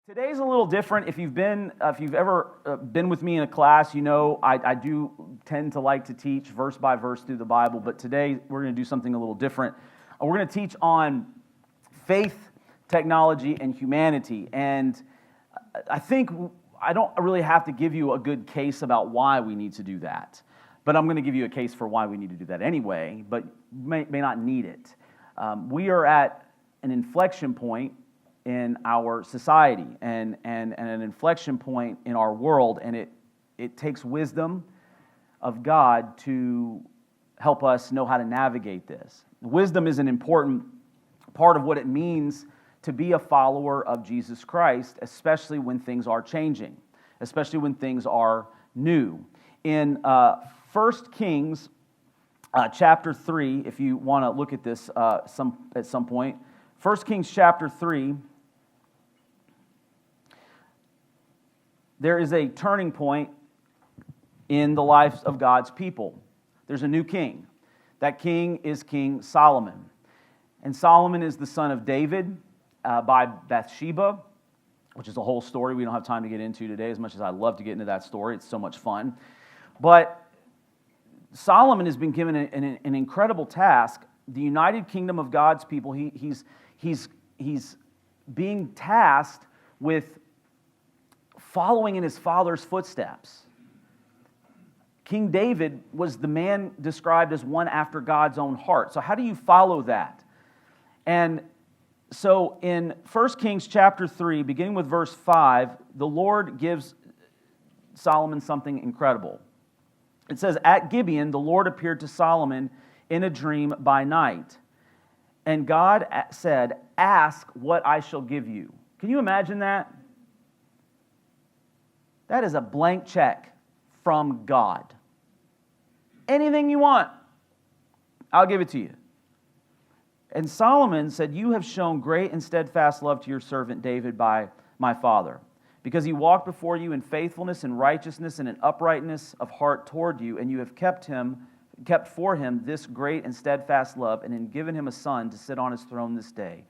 Today's a little different. If you've ever been with me in a class, you know I do tend to like to teach verse by verse through the Bible, but today we're going to do something a little different. We're going to teach on faith, technology, and humanity. And I think I don't really have to give you a good case about why we need to do that, but I'm going to give you a case for why we need to do that anyway, but may not need it. We are at an inflection point in our society and an inflection point in our world, and it takes wisdom of God to help us know how to navigate this. Wisdom is an important part of what it means to be a follower of Jesus Christ, especially when things are changing, especially when things are new. In 1 Kings chapter 3, if you want to look at this at some point, 1 Kings chapter 3, there is a turning point in the lives of God's people. There's a new king. That king is King Solomon. And Solomon is the son of David by Bathsheba, which is a whole story we don't have time to get into today, as much as I love to get into that story. It's so much fun. But Solomon has been given an incredible task. The United Kingdom of God's people, he's being tasked with following in his father's footsteps. King David was the man described as one after God's own heart. So how do you follow that? And so in 1 Kings chapter 3, beginning with verse 5, the Lord gives Solomon something incredible. It says, "At Gibeon, the Lord appeared to Solomon in a dream by night. And God said, 'Ask what I shall give you.'" Can you imagine that? That is a blank check from God. Anything you want, I'll give it to you. And Solomon said, "You have shown great and steadfast love to your servant David by my father, because he walked before you in faithfulness and righteousness and in uprightness of heart toward you, and you have kept for him this great and steadfast love, and have given him a son to sit on his throne this day.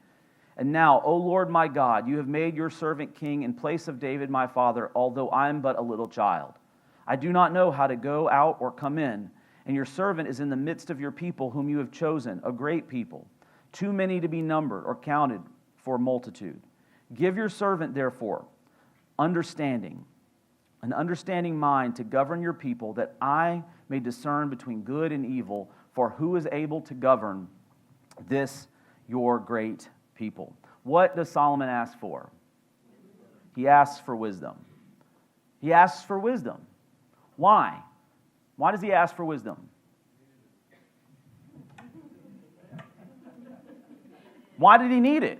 And now, O Lord my God, you have made your servant king in place of David my father, although I am but a little child. I do not know how to go out or come in, and your servant is in the midst of your people whom you have chosen, a great people, too many to be numbered or counted for multitude. Give your servant, therefore, an understanding mind to govern your people, that I may discern between good and evil, for who is able to govern this your great people?" What does Solomon ask for? He asks for wisdom. He asks for wisdom. Why? Why does he ask for wisdom? Why did he need it?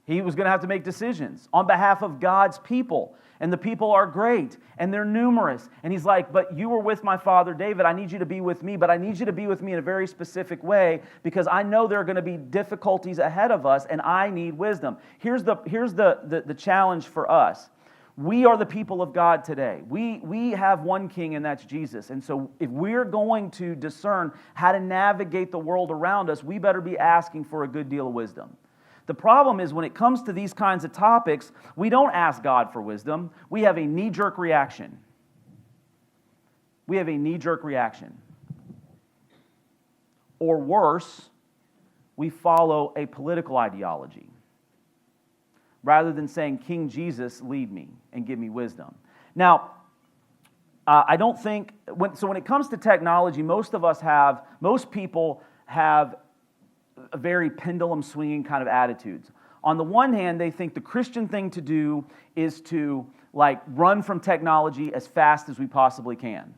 He was going to have to make decisions on behalf of God's people. And the people are great, and they're numerous. And he's like, "But you were with my father David. I need you to be with me, but I need you to be with me in a very specific way, because I know there are going to be difficulties ahead of us, and I need wisdom." Here's the challenge for us. We are the people of God today. We have one king, and that's Jesus. And so if we're going to discern how to navigate the world around us, we better be asking for a good deal of wisdom. The problem is, when it comes to these kinds of topics, we don't ask God for wisdom. We have a knee-jerk reaction. We have a knee-jerk reaction. Or worse, we follow a political ideology, rather than saying, "King Jesus, lead me and give me wisdom." Now, I don't think, when it comes to technology, most people have a very pendulum swinging kind of attitudes. On the one hand, they think the Christian thing to do is to run from technology as fast as we possibly can,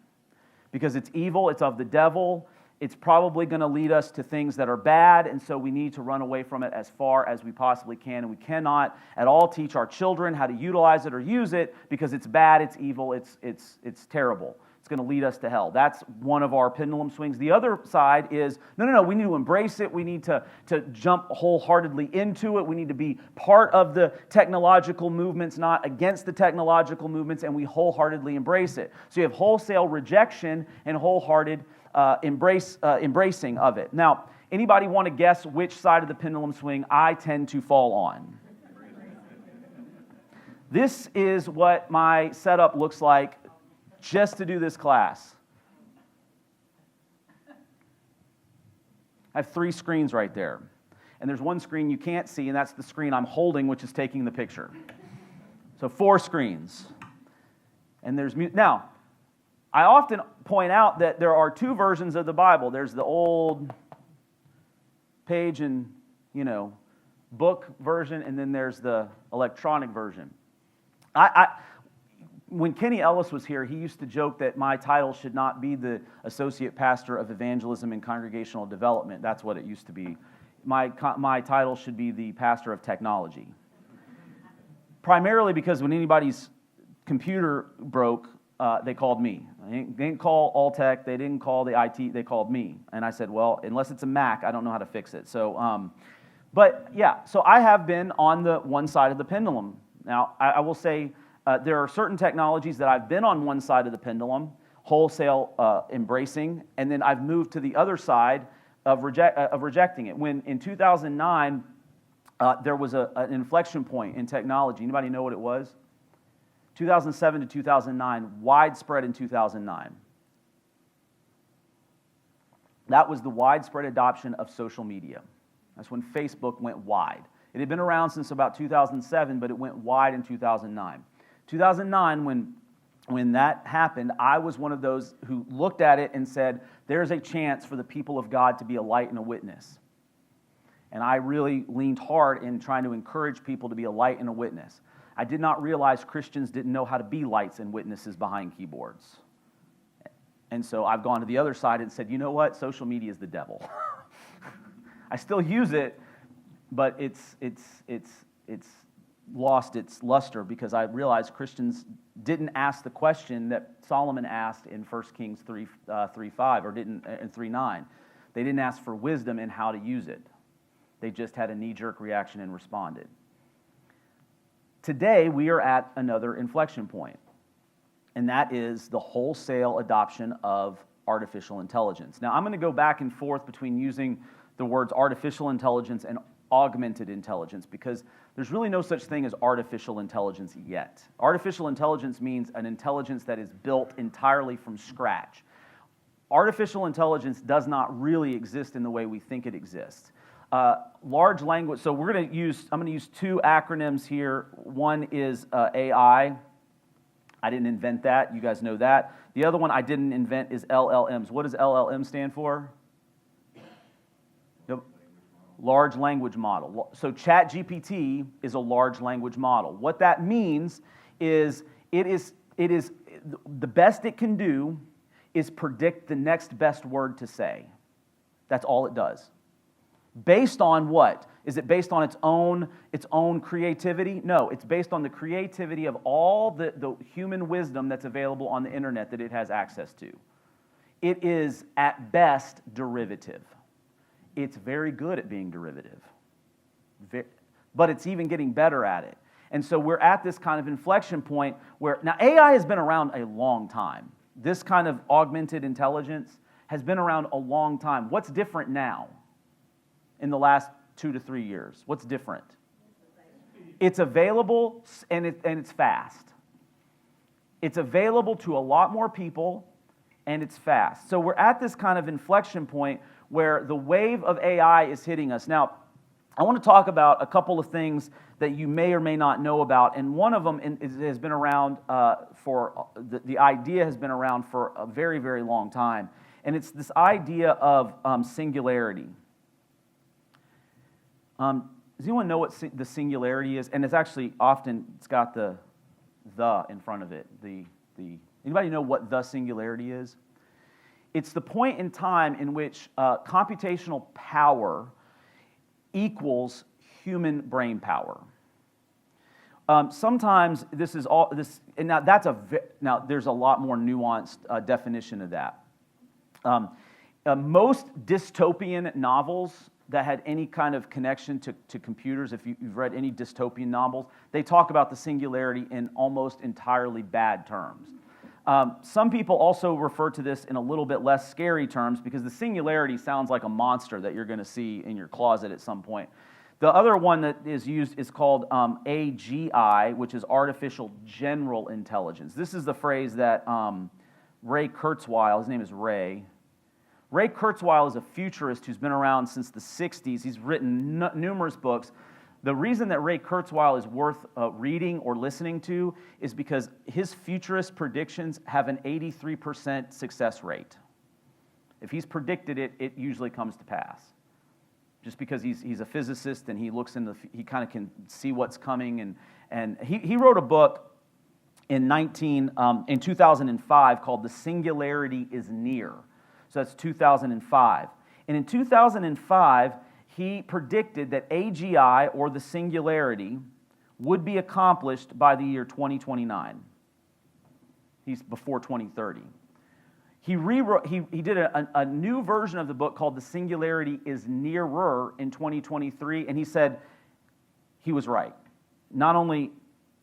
because it's evil, it's of the devil, it's probably going to lead us to things that are bad, and so we need to run away from it as far as we possibly can, and we cannot at all teach our children how to utilize it or use it, because it's bad, it's evil, it's terrible. It's going to lead us to hell. That's one of our pendulum swings. The other side is, no, we need to embrace it. We need to jump wholeheartedly into it. We need to be part of the technological movements, not against the technological movements, and we wholeheartedly embrace it. So you have wholesale rejection and wholehearted embracing of it. Now, Anybody want to guess which side of the pendulum swing I tend to fall on? This is what my setup looks like just to do this class. I have 3 screens right there. And there's one screen you can't see, and that's the screen I'm holding, which is taking the picture. So 4 screens. And there's now, I often point out that there are 2 versions of the Bible. There's the old page and, book version, and then there's the electronic version. When Kenny Ellis was here, he used to joke that my title should not be the Associate Pastor of Evangelism and Congregational Development. That's what it used to be. My title should be the Pastor of Technology. Primarily because when anybody's computer broke, they called me. They didn't call Alltech, they didn't call the IT, they called me. And I said, well, unless it's a Mac, I don't know how to fix it. So, so I have been on the one side of the pendulum. Now, I will say there are certain technologies that I've been on one side of the pendulum, wholesale embracing, and then I've moved to the other side of rejecting it. When in 2009, there was an inflection point in technology. Anybody know what it was? 2007 to 2009, widespread in 2009. That was the widespread adoption of social media. That's when Facebook went wide. It had been around since about 2007, but it went wide in 2009. 2009, when that happened, I was one of those who looked at it and said, there's a chance for the people of God to be a light and a witness. And I really leaned hard in trying to encourage people to be a light and a witness. I did not realize Christians didn't know how to be lights and witnesses behind keyboards. And so I've gone to the other side and said, you know what? Social media is the devil. I still use it, but it's lost its luster because I realized Christians didn't ask the question that Solomon asked in 1 Kings 3:5 or didn't in 3:9. They didn't ask for wisdom in how to use it. They just had a knee-jerk reaction and responded. Today, we are at another inflection point, and that is the wholesale adoption of artificial intelligence. Now, I'm going to go back and forth between using the words artificial intelligence and augmented intelligence because there's really no such thing as artificial intelligence yet. Artificial intelligence means an intelligence that is built entirely from scratch. Artificial intelligence does not really exist in the way we think it exists. Large language, so I'm going to use 2 acronyms here. One is AI. I didn't invent that. You guys know that. The other one I didn't invent is LLMs. What does LLM stand for? Large language model. So ChatGPT is a large language model. What that means is it is the best it can do is predict the next best word to say. That's all it does. Based on what? Is it based on its own creativity? No, it's based on the creativity of all the human wisdom that's available on the internet that it has access to. It is at best derivative. It's very good at being derivative. But it's even getting better at it. And so we're at this kind of inflection point where, now AI has been around a long time. This kind of augmented intelligence has been around a long time. What's different now in the last 2 to 3 years? What's different? It's available and it's fast. It's available to a lot more people and it's fast. So we're at this kind of inflection point where the wave of AI is hitting us. Now, I want to talk about a couple of things that you may or may not know about, and one of them has been around the idea has been around for a very, very long time, and it's this idea of singularity. Does anyone know what the singularity is? And it's actually it's got the in front of it. Anybody know what the singularity is? It's the point in time in which computational power equals human brain power. Sometimes this is all this, and now there's a lot more nuanced definition of that. Most dystopian novels that had any kind of connection to computers, if you've read any dystopian novels, they talk about the singularity in almost entirely bad terms. Some people also refer to this in a little bit less scary terms because the singularity sounds like a monster that you're going to see in your closet at some point. The other one that is used is called AGI, which is artificial general intelligence. This is the phrase that Ray Kurzweil, his name is Ray. Ray Kurzweil is a futurist who's been around since the 60s. He's written numerous books. The reason that Ray Kurzweil is worth reading or listening to is because his futurist predictions have an 83% success rate. If he's predicted it, it usually comes to pass. Just because he's a physicist and he looks he kind of can see what's coming. And he wrote a book in 2005 called The Singularity is Near. So that's 2005. And in 2005, he predicted that AGI, or the singularity, would be accomplished by the year 2029. He's before 2030. He did a new version of the book called The Singularity is Nearer in 2023, and he said he was right. Not only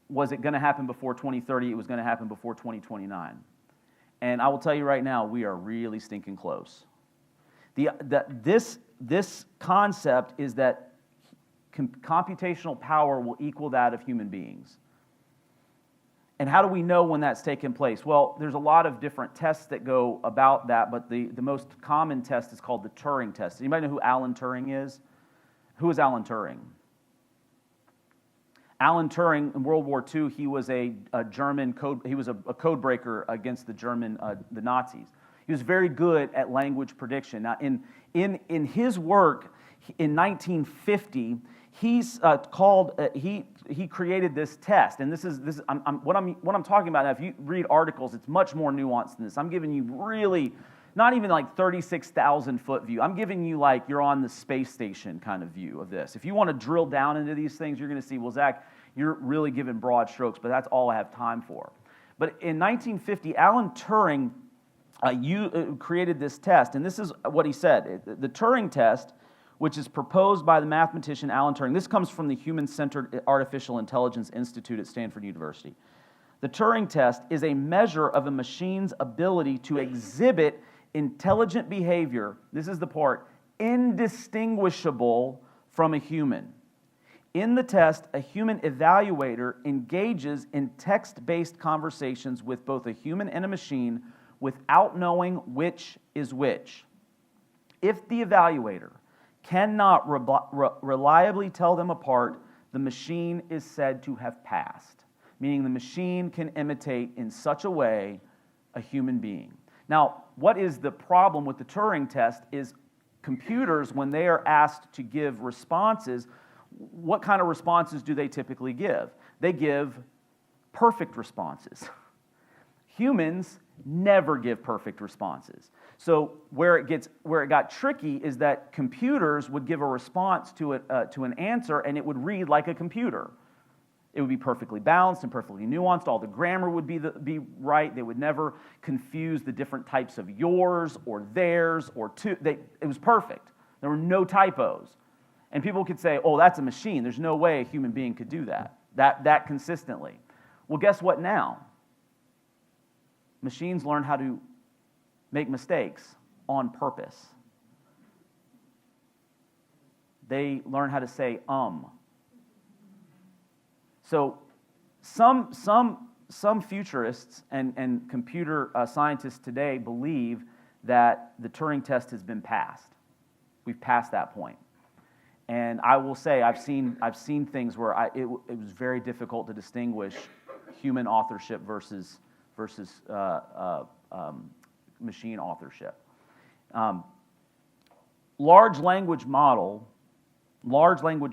was it going to happen before 2030, it was going to happen before 2029. And I will tell you right now, we are really stinking close. This concept is that computational power will equal that of human beings. And how do we know when that's taken place? Well, there's a lot of different tests that go about that, but the most common test is called the Turing test. Anybody know who Alan Turing is? Who is Alan Turing? Alan Turing, in World War II, he was a German code. He was a code breaker against the Nazis. He was very good at language prediction. Now, in his work in 1950, he created this test, and this is what I'm talking about. Now, if you read articles, it's much more nuanced than this. I'm giving you really not even like 36,000 foot view. I'm giving you like you're on the space station kind of view of this. If you want to drill down into these things, you're going to see, well, Zach, you're really giving broad strokes, but that's all I have time for. But in 1950, Alan Turing created this test, and this is what he said. The Turing test, which is proposed by the mathematician Alan Turing, this comes from the Human-Centered Artificial Intelligence Institute at Stanford University. The Turing test is a measure of a machine's ability to exhibit intelligent behavior, this is the part, indistinguishable from a human. In the test, a human evaluator engages in text-based conversations with both a human and a machine without knowing which is which. If the evaluator cannot reliably tell them apart, the machine is said to have passed, meaning the machine can imitate in such a way a human being. Now, what is the problem with the Turing test is computers, when they are asked to give responses, what kind of responses do they typically give? They give perfect responses. Humans never give perfect responses. So where it got tricky is that computers would give a response to an answer, and it would read like a computer. It would be perfectly balanced and perfectly nuanced. All the grammar would be right. They would never confuse the different types of yours or theirs or to. It was perfect. There were no typos. And people could say, oh, that's a machine. There's no way a human being could do that consistently. Well, guess what now? Machines learn how to make mistakes on purpose. They learn how to say So some futurists and computer scientists today believe that the Turing test has been passed. We've passed that point. And I will say I've seen things where it was very difficult to distinguish human authorship versus machine authorship. Large language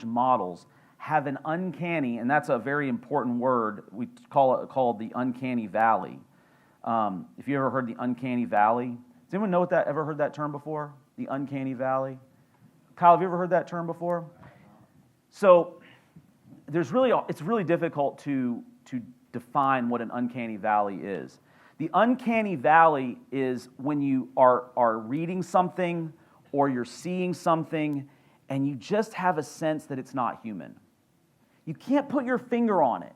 models have an uncanny, and that's a very important word. We call it called the uncanny valley. If you ever heard the uncanny valley, does anyone know ever heard that term before? The uncanny valley. Kyle, have you ever heard that term before? So it's really difficult to define what an uncanny valley is. The uncanny valley is when you are reading something or you're seeing something and you just have a sense that it's not human. You can't put your finger on it.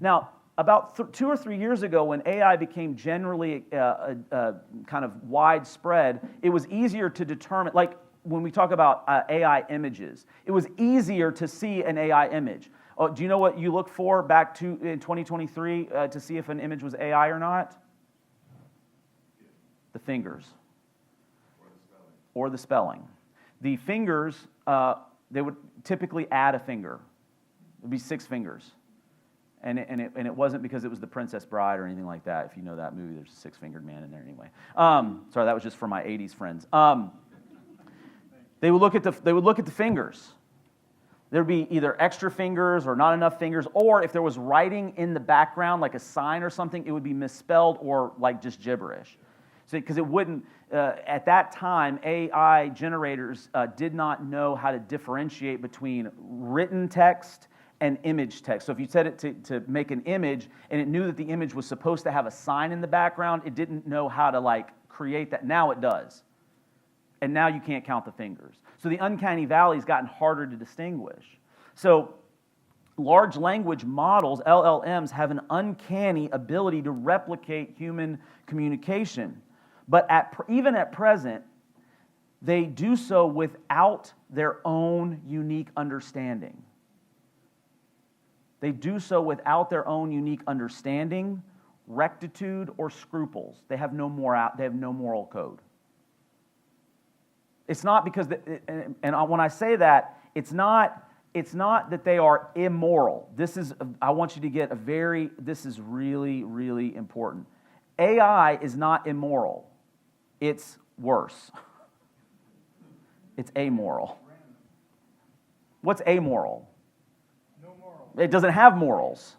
Now, about 2 or 3 years ago, when AI became generally kind of widespread, it was easier to determine, like when we talk about AI images, it was easier to see an AI image. Oh, do you know what you look for back to in 2023 to see if an image was AI or not? The fingers. Or the spelling. The fingers, they would typically add a finger. It would be 6 fingers. And it wasn't because it was The Princess Bride or anything like that. If you know that movie, there's a 6-fingered man in there anyway. Sorry, that was just for my 80s friends. They would look at the fingers. There'd be either extra fingers or not enough fingers, or if there was writing in the background, like a sign or something, it would be misspelled or like just gibberish. So, because it wouldn't, at that time, AI generators did not know how to differentiate between written text and image text. So if you set it to make an image and it knew that the image was supposed to have a sign in the background, it didn't know how to like create that. Now it does. And now you can't count the fingers. So the uncanny valley's gotten harder to distinguish. So large language models, LLMs, have an uncanny ability to replicate human communication. But even at present, they do so without their own unique understanding. They do so without their own unique understanding, rectitude, or scruples. They have no moral code. It's not because, when I say that, it's not that they are immoral. I want you to get this is really, really important. AI is not immoral. It's worse. It's amoral. What's amoral? No moral. It doesn't have morals.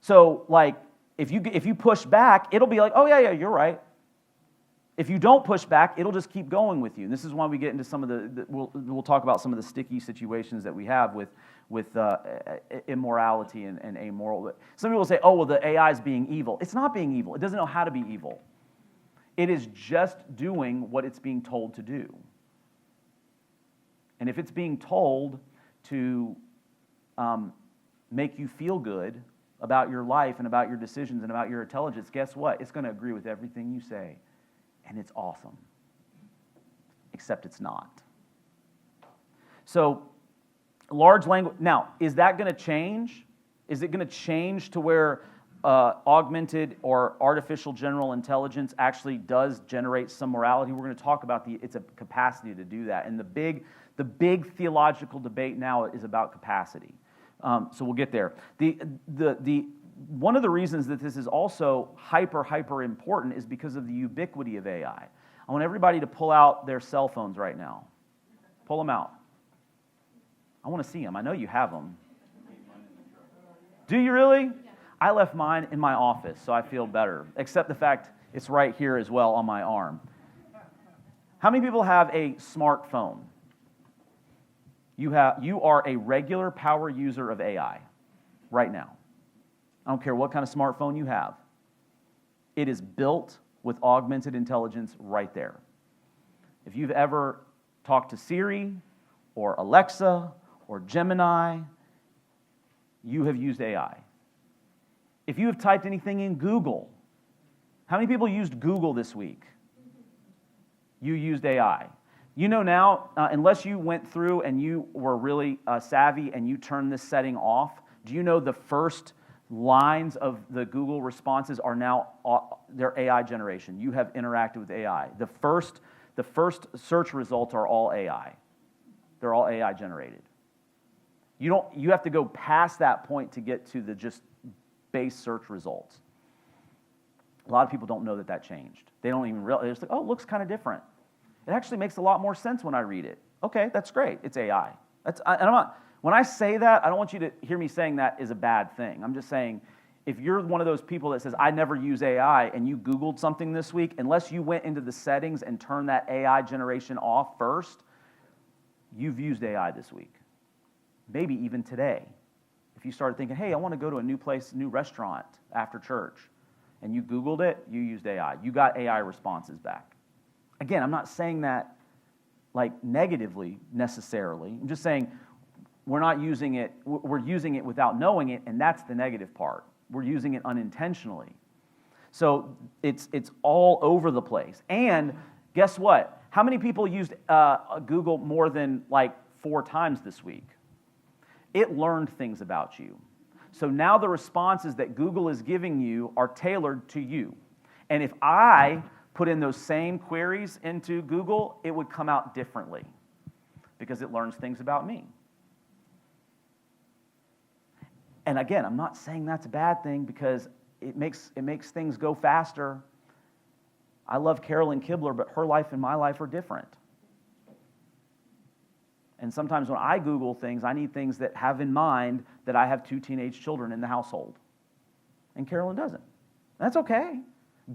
So, like, if you push back, it'll be like, oh yeah, you're right. If you don't push back, it'll just keep going with you. And this is why we get into some of we'll talk about some of the sticky situations that we have with immorality and amoral. Some people say, oh, well, the AI is being evil. It's not being evil. It doesn't know how to be evil. It is just doing what it's being told to do. And if it's being told to make you feel good about your life and about your decisions and about your intelligence, guess what? It's going to agree with everything you say. And it's awesome. Except it's not. So, large language. Now, is that going to change? Is it going to change to where augmented or artificial general intelligence actually does generate some morality? We're going to talk about its capacity to do that. And the big theological debate now is about capacity. So we'll get there. One of the reasons that this is also hyper important is because of the ubiquity of AI. I want everybody to pull out their cell phones right now. Pull them out. I want to see them. I know you have them. Do you really? I left mine in my office, so I feel better, except the fact it's right here as well on my arm. How many people have a smartphone? You are a regular power user of AI right now. I don't care what kind of smartphone you have. It is built with augmented intelligence right there. If you've ever talked to Siri or Alexa or Gemini, you have used AI. If you have typed anything in Google, how many people used Google this week? You used AI. You know now, unless you went through and you were really savvy and you turned this setting off, do you know the first lines of the Google responses are now their AI generation? You have interacted with AI. The first search results are all AI. They're all AI generated. You have to go past that point to get to the just base search results. A lot of people don't know that changed. They don't even realize. They're just like, oh, it looks kind of different. It actually makes a lot more sense when I read it. Okay, that's great. It's AI. When I say that, I don't want you to hear me saying that is a bad thing. I'm just saying, if you're one of those people that says, I never use AI, and you Googled something this week, unless you went into the settings and turned that AI generation off first, you've used AI this week. Maybe even today. If you started thinking, hey, I want to go to a new place, new restaurant after church, and you Googled it, you used AI. You got AI responses back. Again, I'm not saying that like negatively necessarily. I'm just saying we're not using it, we're using it without knowing it, and that's the negative part. We're using it unintentionally. So it's all over the place. And guess what? How many people used Google more than like 4 times this week? It learned things about you. So now the responses that Google is giving you are tailored to you. And if I put in those same queries into Google, it would come out differently because it learns things about me. And again, I'm not saying that's a bad thing because it makes things go faster. I love Carolyn Kibler, but her life and my life are different. And sometimes when I Google things, I need things that have in mind that I have 2 teenage children in the household. And Carolyn doesn't. That's okay.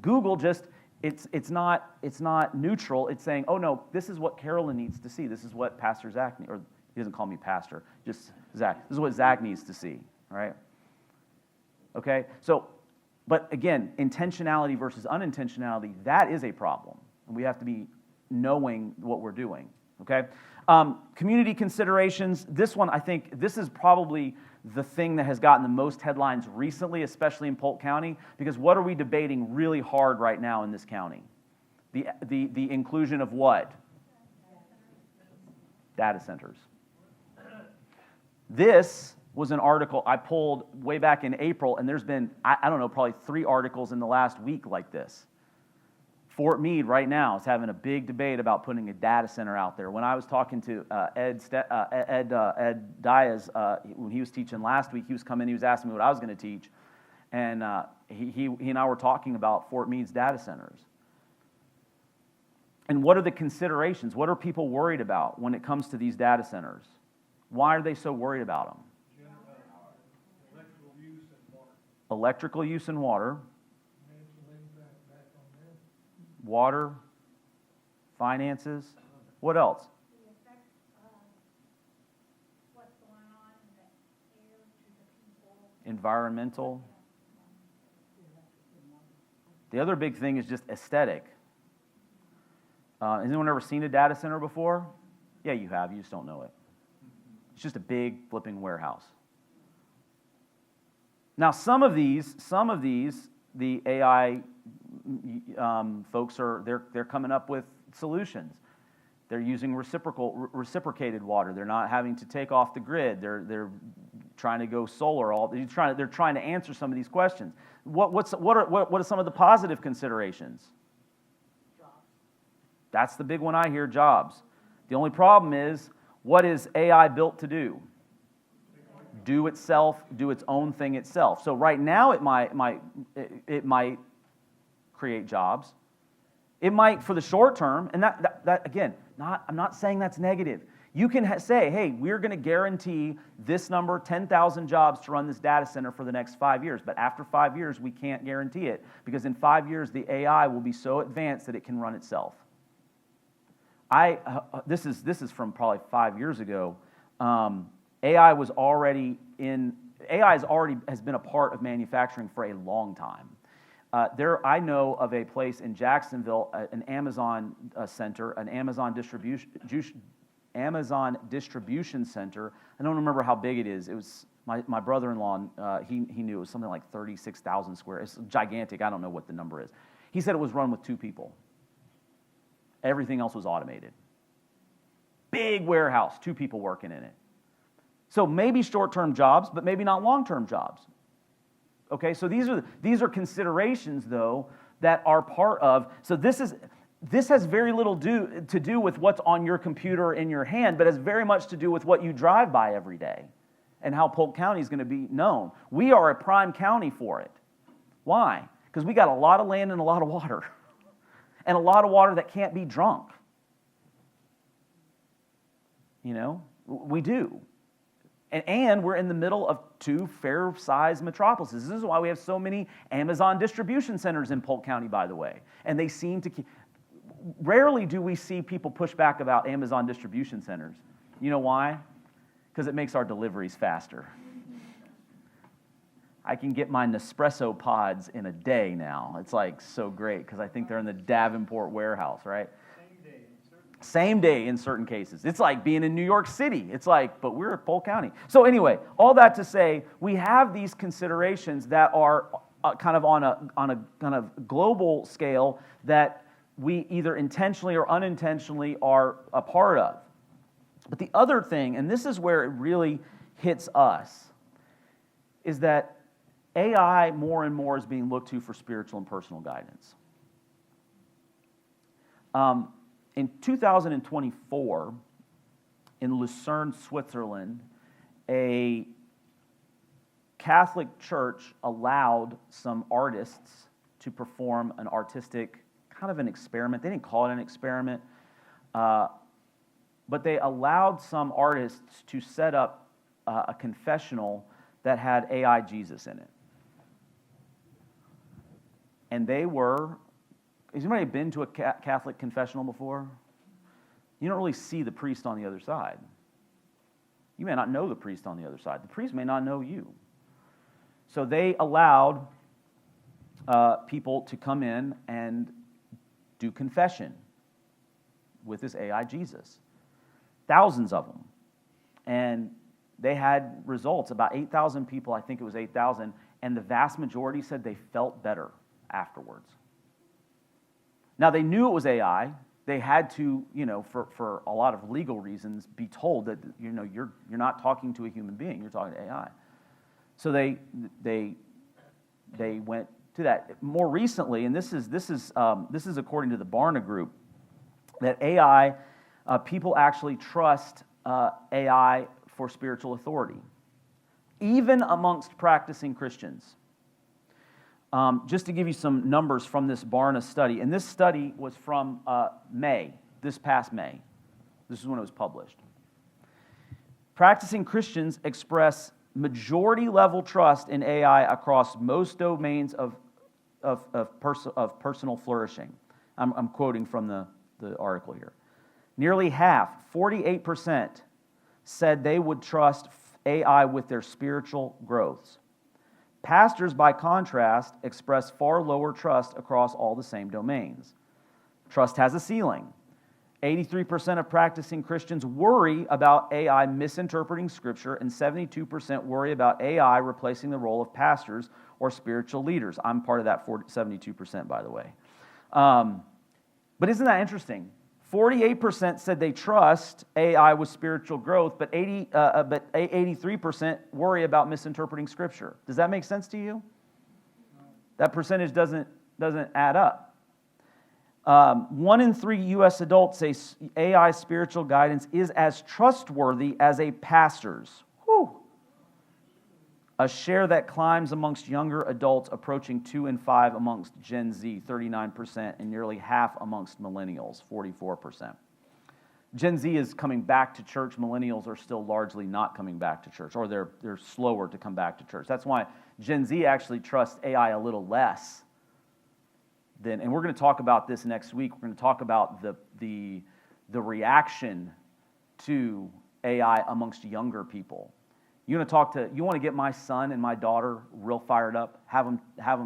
Google just, it's not neutral. It's saying, oh no, this is what Carolyn needs to see. This is what Pastor Zach, or he doesn't call me pastor, just Zach. This is what Zach needs to see, right? Okay, so, but again, intentionality versus unintentionality, that is a problem. And we have to be knowing what we're doing, okay? Community considerations, this one, I think, this is probably the thing that has gotten the most headlines recently, especially in Polk County, because what are we debating really hard right now in this county? The inclusion of what? Data centers. This was an article I pulled way back in April, and there's been, I don't know, probably 3 articles in the last week like this. Fort Meade right now is having a big debate about putting a data center out there. When I was talking to Ed Diaz, when he was teaching last week, he was coming, he was asking me what I was going to teach, and he and I were talking about Fort Meade's data centers. And what are the considerations? What are people worried about when it comes to these data centers? Why are they so worried about them? Electrical use and water. Electrical use and water. Water, finances, what else? The effect of what's going on in the air to the people. Environmental. The other big thing is just aesthetic. Has anyone ever seen a data center before? Yeah, you have. You just don't know it. It's just a big flipping warehouse. Now, some of these, the AI folks they're coming up with solutions. They're using reciprocated water. They're not having to take off the grid. They're trying to go solar. They're trying to answer some of these questions. What are some of the positive considerations? Jobs. That's the big one I hear, jobs. The only problem is, what is AI built to do? Do its own thing itself. So right now it might create jobs. It might for the short term, and that again, I'm not saying that's negative. You can say, hey, we're going to guarantee this number, 10,000 jobs to run this data center for the next 5 years, but after 5 years, we can't guarantee it, because in 5 years, the AI will be so advanced that it can run itself. This is from probably 5 years ago. AI has been a part of manufacturing for a long time. I know of a place in Jacksonville, an Amazon center, an Amazon distribution center. I don't remember how big it is. It was my brother-in-law. He knew it was something like 36,000 square. It's gigantic. I don't know what the number is. He said it was run with 2 people. Everything else was automated. Big warehouse, 2 people working in it. So maybe short-term jobs, but maybe not long-term jobs. Okay, so these are considerations, though, that are part of. So this has very little to do with what's on your computer in your hand, but has very much to do with what you drive by every day and how Polk County is going to be known. We are a prime county for it. Why? Because we got a lot of land and a lot of water, and a lot of water that can't be drunk. You know, we do. And we're in the middle of 2 fair-sized metropolises. This is why we have so many Amazon distribution centers in Polk County, by the way. And they seem to rarely do we see people push back about Amazon distribution centers. You know why? Because it makes our deliveries faster. I can get my Nespresso pods in a day now. It's like so great because I think they're in the Davenport warehouse, right? Same day in certain cases. It's like being in New York City. It's like, but we're at Polk County. So anyway, all that to say, we have these considerations that are kind of on a kind of global scale that we either intentionally or unintentionally are a part of. But the other thing, and this is where it really hits us, is that AI more and more is being looked to for spiritual and personal guidance. In 2024, in Lucerne, Switzerland, a Catholic church allowed some artists to perform an artistic, kind of an experiment. They didn't call it an experiment, but they allowed some artists to set up a confessional that had AI Jesus in it. And they were... Has anybody been to a Catholic confessional before? You don't really see the priest on the other side. You may not know the priest on the other side. The priest may not know you. So they allowed people to come in and do confession with this AI Jesus. Thousands of them. And they had results. About 8,000 people, I think it was 8,000, and the vast majority said they felt better afterwards. Now, they knew it was AI. They had to, for a lot of legal reasons, be told that, you're not talking to a human being, you're talking to AI. So they went to that. More recently, and this is according to the Barna Group, that AI, people actually trust AI for spiritual authority, even amongst practicing Christians. Just to give you some numbers from this Barna study, and this study was from this past May. This is when it was published. Practicing Christians express majority-level trust in AI across most domains of personal flourishing. I'm quoting from the article here. Nearly half, 48%, said they would trust AI with their spiritual growths. Pastors, by contrast, express far lower trust across all the same domains. Trust has a ceiling. 83% of practicing Christians worry about AI misinterpreting Scripture, and 72% worry about AI replacing the role of pastors or spiritual leaders. I'm part of that 72%, by the way. But isn't that interesting? 48% said they trust AI with spiritual growth, but 83% worry about misinterpreting Scripture. Does that make sense to you? That percentage doesn't add up. 1 in 3 U.S. adults say AI spiritual guidance is as trustworthy as a pastor's. Whew. A share that climbs amongst younger adults, approaching 2 in 5 amongst Gen Z, 39%, and nearly half amongst millennials, 44%. Gen Z is coming back to church. Millennials are still largely not coming back to church, or they're slower to come back to church. That's why Gen Z actually trusts AI a little less than, and we're going to talk about this next week. We're going to talk about the reaction to AI amongst younger people. You want to get my son and my daughter real fired up? Have them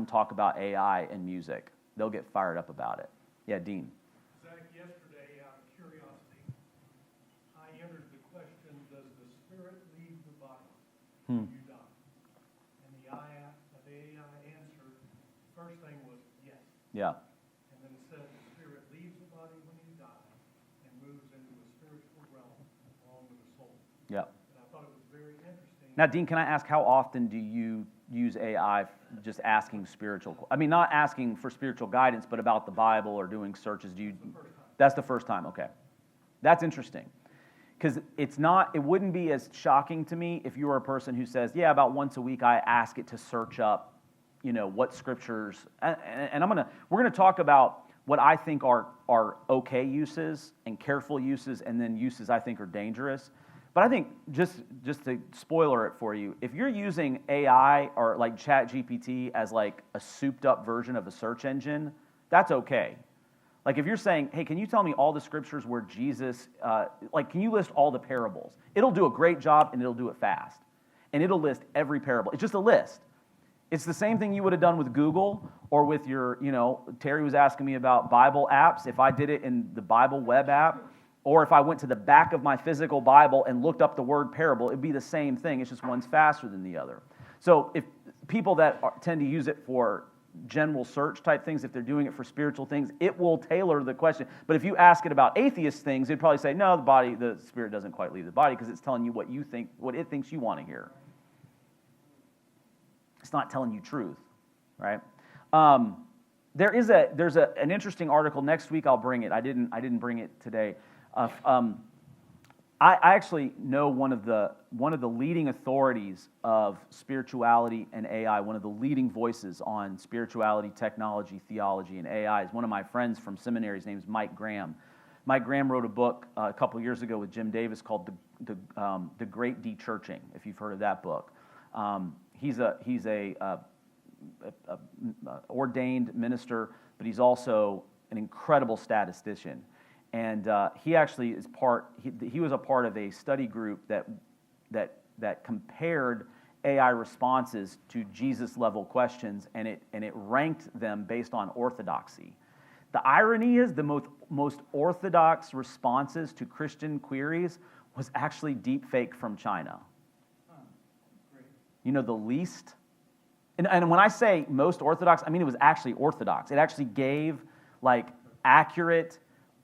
talk about AI and music. They'll get fired up about it. Yeah, Dean. Zach, yesterday, out of curiosity, I entered the question, does the spirit leave the body when you die? And the AI answered, first thing was yes. Yeah. And then it said the spirit leaves the body when you die and moves into a spiritual realm along with the soul. Yeah. And I thought it was very interesting. Now, Dean, can I ask, how often do you use AI just asking not asking for spiritual guidance, but about the Bible or doing searches? That's the first time, okay. That's interesting. Because it wouldn't be as shocking to me if you were a person who says, yeah, about once a week I ask it to search up, what scriptures, and we're gonna talk about what I think are okay uses and careful uses, and then uses I think are dangerous. But I think, just to spoiler it for you, if you're using AI or like ChatGPT as like a souped up version of a search engine, that's okay. Like if you're saying, hey, can you tell me all the scriptures where Jesus, can you list all the parables? It'll do a great job and it'll do it fast. And it'll list every parable. It's just a list. It's the same thing you would have done with Google or with your, Terry was asking me about Bible apps. If I did it in the Bible web app, Or if I went to the back of my physical Bible and looked up the word parable, it'd be the same thing. It's just one's faster than the other. So if people that tend to use it for general search type things, if they're doing it for spiritual things, it will tailor the question. But if you ask it about atheist things, it'd probably say, no, the spirit doesn't quite leave the body because it's telling you what you think, what it thinks you want to hear. It's not telling you truth, right? There's an interesting article. Next week I'll bring it. I didn't bring it today. I actually know one of the leading authorities of spirituality and AI. One of the leading voices on spirituality, technology, theology, and AI is one of my friends from seminary. His name's Mike Graham. Mike Graham wrote a book a couple years ago with Jim Davis called The Great De-Churching. If you've heard of that book, he's a ordained minister, but he's also an incredible statistician. And he actually is he was a part of a study group that compared AI responses to Jesus-level questions, and it ranked them based on orthodoxy. The irony is the most orthodox responses to Christian queries was actually deep fake from China. You know, the least. And when I say most orthodox, I mean it was actually orthodox. It actually gave like accurate,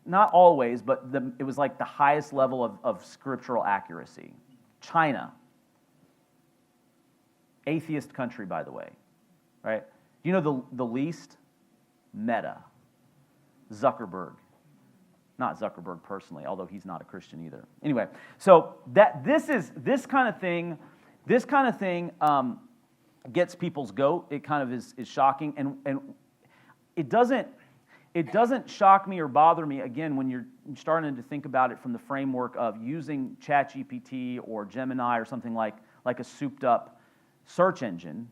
not always, but it was like the highest level of scriptural accuracy. China. Atheist country, by the way. Right? You know the least? Meta. Zuckerberg. Not Zuckerberg personally, although he's not a Christian either. Anyway, so this kind of thing gets people's goat. It kind of is shocking, and it doesn't shock me or bother me, again, when you're starting to think about it from the framework of using ChatGPT or Gemini or something like a souped-up search engine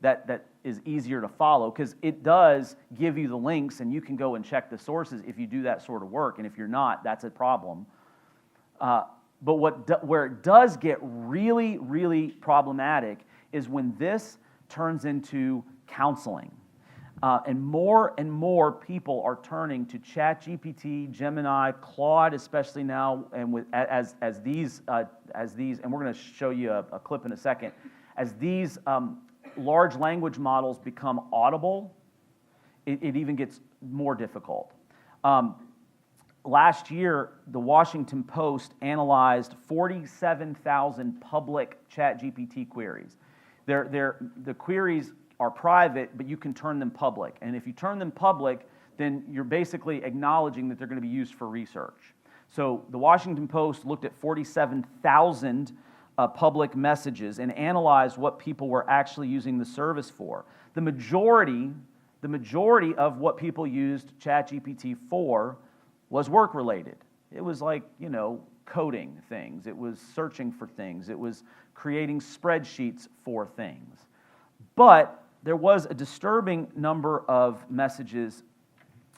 that is easier to follow, because it does give you the links, and you can go and check the sources if you do that sort of work, and if you're not, that's a problem. But where it does get really, really problematic is when this turns into counseling. And more people are turning to ChatGPT, Gemini, Claude, especially now, and as these, and we're going to show you a clip in a second, as these large language models become audible, it even gets more difficult. Last year, the Washington Post analyzed 47,000 public ChatGPT queries. The queries are private, but you can turn them public. And if you turn them public, then you're basically acknowledging that they're going to be used for research. So the Washington Post looked at 47,000 public messages and analyzed what people were actually using the service for. The majority of what people used ChatGPT for was work-related. It was like, coding things. It was searching for things. It was creating spreadsheets for things. But there was a disturbing number of messages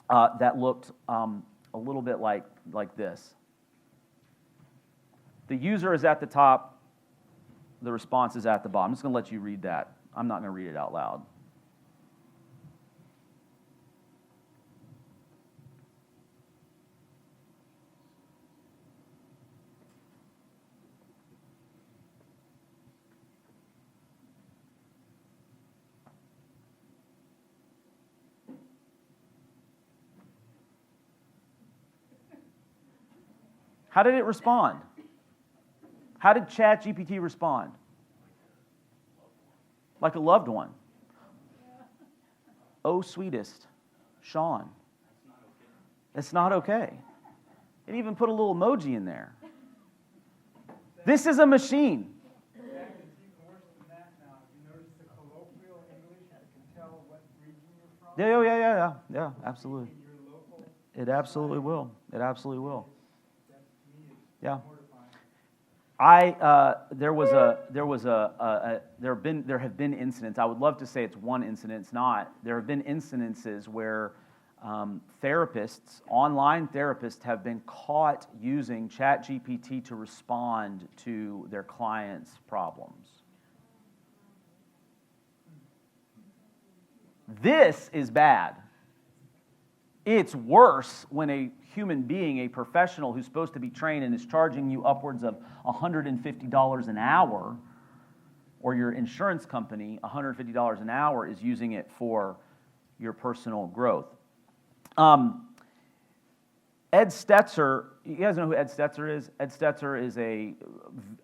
that looked a little bit like this. The user is at the top. The response is at the bottom. I'm just going to let you read that. I'm not going to read it out loud. How did it respond? How did ChatGPT respond? Like a loved one. Oh, sweetest, Sean. It's not okay. It even put a little emoji in there. This is a machine. It's even worse than that now. You notice the colloquial English, I can tell what region you're from. Yeah, absolutely. Your local. It absolutely will. It absolutely will. That to me is Yeah. mortifying. There have been incidents. I would love to say it's one incident. It's not. There have been incidences where online therapists, have been caught using ChatGPT to respond to their clients' problems. This is bad. It's worse when a human being, a professional who's supposed to be trained and is charging you upwards of $150 an hour, or your insurance company, $150 an hour, is using it for your personal growth. Ed Stetzer, you guys know who Ed Stetzer is? Ed Stetzer is a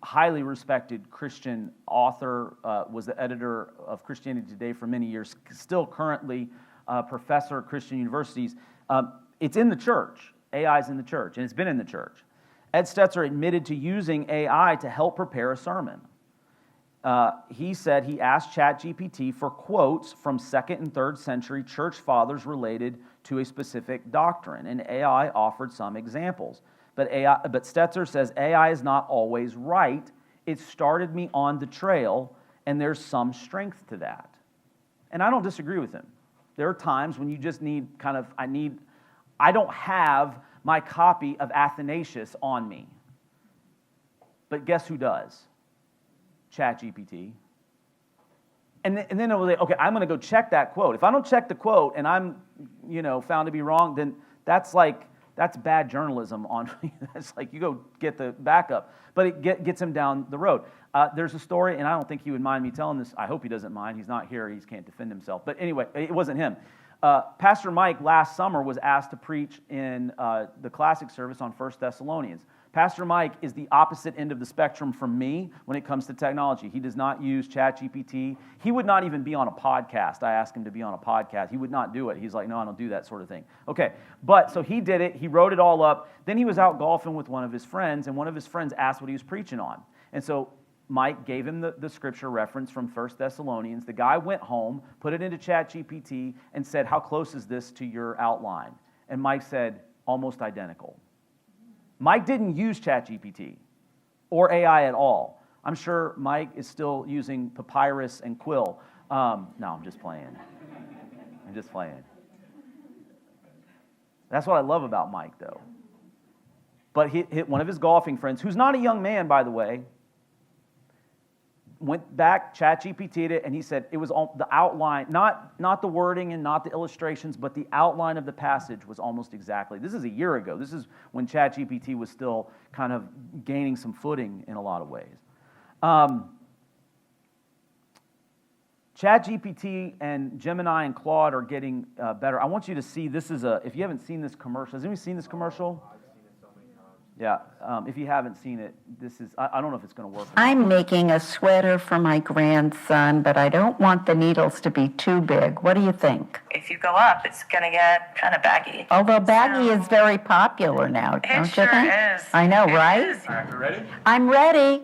highly respected Christian author, was the editor of Christianity Today for many years, still currently a professor at Christian universities. It's in the church. AI is in the church, and it's been in the church. Ed Stetzer admitted to using AI to help prepare a sermon. He said he asked ChatGPT for quotes from 2nd and 3rd century church fathers related to a specific doctrine, and AI offered some examples. But Stetzer says AI is not always right. It started me on the trail, and there's some strength to that. And I don't disagree with him. There are times when you just need I don't have my copy of Athanasius on me. But guess who does? ChatGPT. And then it was like, okay, I'm going to go check that quote. If I don't check the quote and I'm, found to be wrong, then that's bad journalism on me. That's like, you go get the backup. But it gets him down the road. There's a story, and I don't think he would mind me telling this. I hope he doesn't mind. He's not here. He can't defend himself. But anyway, it wasn't him. Pastor Mike last summer was asked to preach in the classic service on 1 Thessalonians. Pastor Mike is the opposite end of the spectrum from me when it comes to technology. He does not use ChatGPT. He would not even be on a podcast. I asked him to be on a podcast. He would not do it. He's like, no, I don't do that sort of thing. Okay, but so he did it. He wrote it all up. Then he was out golfing with one of his friends, and one of his friends asked what he was preaching on. And so Mike gave him the scripture reference from 1 Thessalonians. The guy went home, put it into ChatGPT, and said, how close is this to your outline? And Mike said, almost identical. Mike didn't use ChatGPT or AI at all. I'm sure Mike is still using Papyrus and Quill. No, I'm just playing. I'm just playing. That's what I love about Mike, though. But he hit one of his golfing friends, who's not a young man, by the way, went back, ChatGPT'd it, and he said it was the outline, not the wording and not the illustrations, but the outline of the passage was almost exactly. This is a year ago. This is when ChatGPT was still kind of gaining some footing in a lot of ways. ChatGPT and Gemini and Claude are getting better. I want you to see, if you haven't seen this commercial, has anyone seen this commercial? Yeah, if you haven't seen it, I don't know if it's going to work. I'm making a sweater for my grandson, but I don't want the needles to be too big. What do you think? If you go up, it's going to get kind of baggy. Although baggy is very popular now, don't you sure think? is. I know, It right? is. All right, you ready? I'm ready.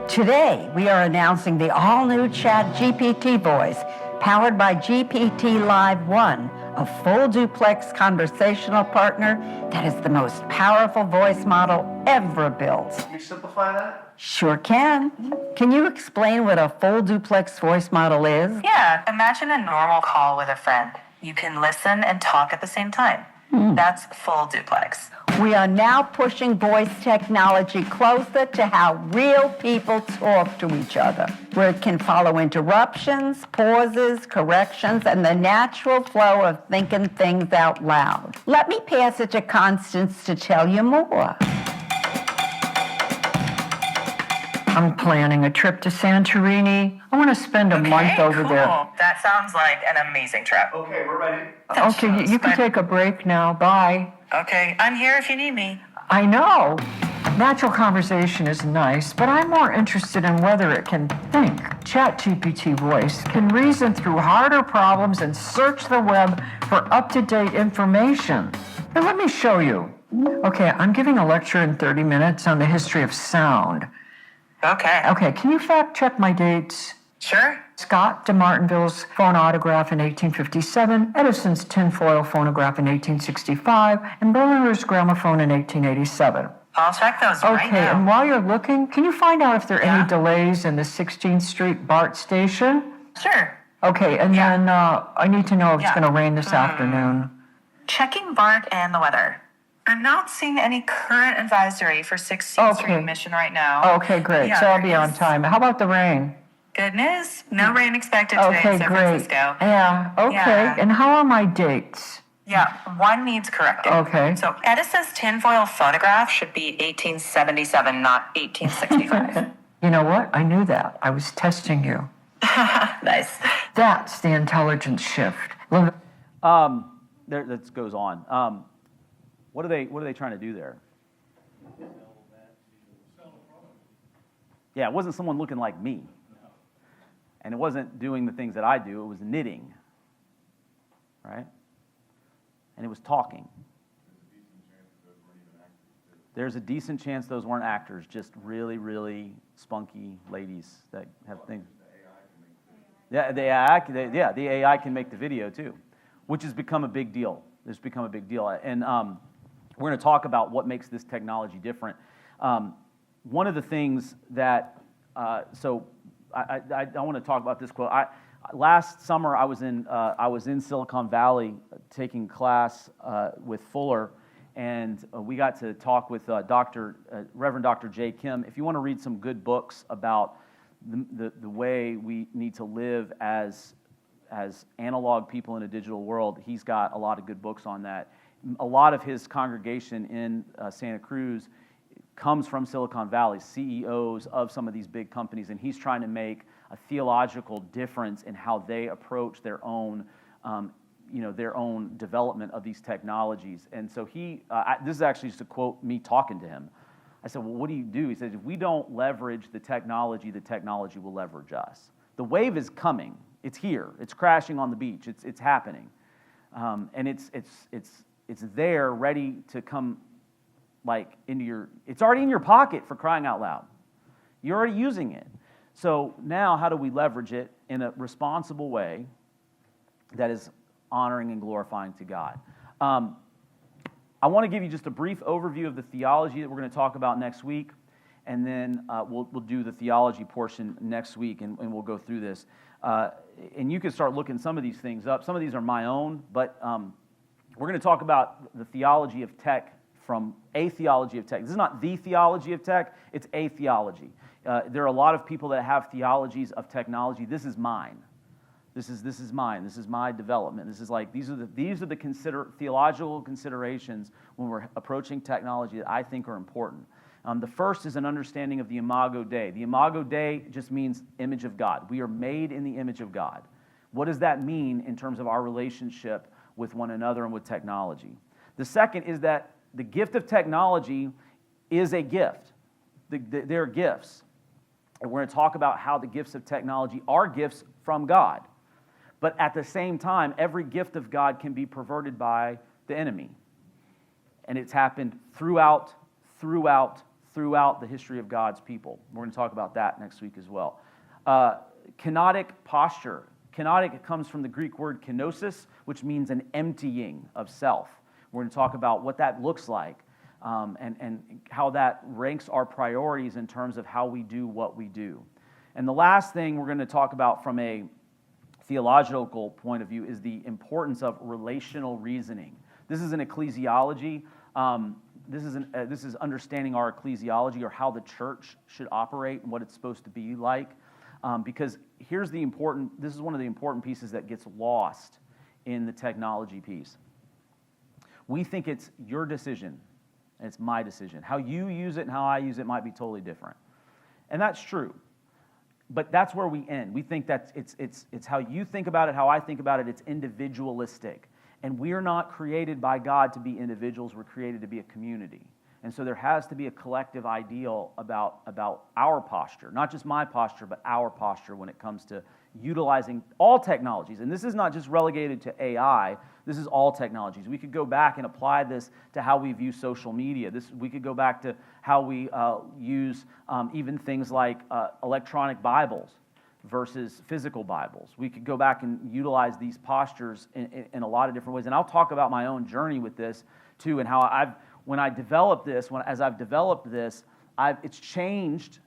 Today, we are announcing the all-new ChatGPT voice, powered by GPT Live 1, a full duplex conversational partner that is the most powerful voice model ever built. Can you simplify that? Sure can. Can you explain what a full duplex voice model is? Yeah, imagine a normal call with a friend. You can listen and talk at the same time. That's full duplex. We are now pushing voice technology closer to how real people talk to each other, where it can follow interruptions, pauses, corrections, and the natural flow of thinking things out loud. Let me pass it to Constance to tell you more. I'm planning a trip to Santorini. I want to spend a month over cool. there. That sounds like an amazing trip. Okay, we're ready. Okay, you can take a break now. Bye. Okay, I'm here if you need me. I know. Natural conversation is nice, but I'm more interested in whether it can think. ChatGPT voice can reason through harder problems and search the web for up-to-date information. Now let me show you. Okay, I'm giving a lecture in 30 minutes on the history of sound. Okay. Can you fact check my dates? Sure. Scott de Martinville's phonautograph in 1857, Edison's tinfoil phonograph in 1865, and Berliner's gramophone in 1887. I'll check those right Okay, and now. while you're looking, can you find out if there are Yeah. any delays in the 16th Street BART station? Sure. Okay, and then I need to know if it's Yeah. going to rain this afternoon. Checking BART and the weather. I'm not seeing any current advisory for 16th Street Okay. Mission right now. Okay, great. Yeah, So I'll there be on is. time. How about the rain? Good news. No rain expected today Okay, in San great. Francisco. Yeah, okay. Yeah. And how are my dates? Yeah, one needs correcting. Okay. So Edison's tinfoil phonograph should be 1877, not 1865. You know what? I knew that. I was testing you. Nice. That's the intelligence shift. That goes on. What are they trying to do there? Yeah, it wasn't someone looking like me. And it wasn't doing the things that I do. It was knitting. Right? And it was talking. There's a decent chance those weren't actors, just really, really spunky ladies that have things. Yeah, the AI can make the video too, which has become a big deal. It's become a big deal. And we're going to talk about what makes this technology different. One of the things that, I want to talk about this quote. Last summer, I was in Silicon Valley taking class with Fuller, and we got to talk with Reverend Dr. J. Kim. If you want to read some good books about the way we need to live as analog people in a digital world, he's got a lot of good books on that. A lot of his congregation in Santa Cruz comes from Silicon Valley, CEOs of some of these big companies, and he's trying to make a theological difference in how they approach their own development of these technologies. And so this is actually just a quote me talking to him. I said, well, what do you do? He said, if we don't leverage the technology will leverage us. The wave is coming. It's here. It's crashing on the beach. It's happening. And it's there, ready to come it's already in your pocket, for crying out loud. You're already using it. So now how do we leverage it in a responsible way that is honoring and glorifying to God? I want to give you just a brief overview of the theology that we're going to talk about next week, and then we'll do the theology portion next week, and we'll go through this. And you can start looking some of these things up. Some of these are my own, but we're going to talk about the theology of tech from a theology of tech. This is not the theology of tech, it's a theology. There are a lot of people that have theologies of technology. This is mine. This is mine. This is my development. This is these are the theological considerations when we're approaching technology that I think are important. The first is an understanding of the Imago Dei. The Imago Dei just means image of God. We are made in the image of God. What does that mean in terms of our relationship with one another and with technology? The second is that the gift of technology is a gift. They're gifts. And we're going to talk about how the gifts of technology are gifts from God. But at the same time, every gift of God can be perverted by the enemy. And it's happened throughout the history of God's people. We're going to talk about that next week as well. Kenotic posture. Kenotic comes from the Greek word kenosis, which means an emptying of self. We're going to talk about what that looks like and how that ranks our priorities in terms of how we do what we do. And the last thing we're going to talk about from a theological point of view is the importance of relational reasoning. This is an ecclesiology. This is understanding our ecclesiology, or how the church should operate and what it's supposed to be like. Because this is one of the important pieces that gets lost in the technology piece. We think it's your decision, and it's my decision. How you use it and how I use it might be totally different. And that's true. But that's where we end. We think that it's how you think about it, how I think about it. It's individualistic. And we're not created by God to be individuals. We're created to be a community. And so there has to be a collective ideal about our posture, not just my posture, but our posture when it comes to utilizing all technologies. And this is not just relegated to AI. This is all technologies. We could go back and apply this to how we view social media. We could go back to how we use even things like electronic Bibles versus physical Bibles. We could go back and utilize these postures in a lot of different ways. And I'll talk about my own journey with this too, and how when I've developed this, it's changed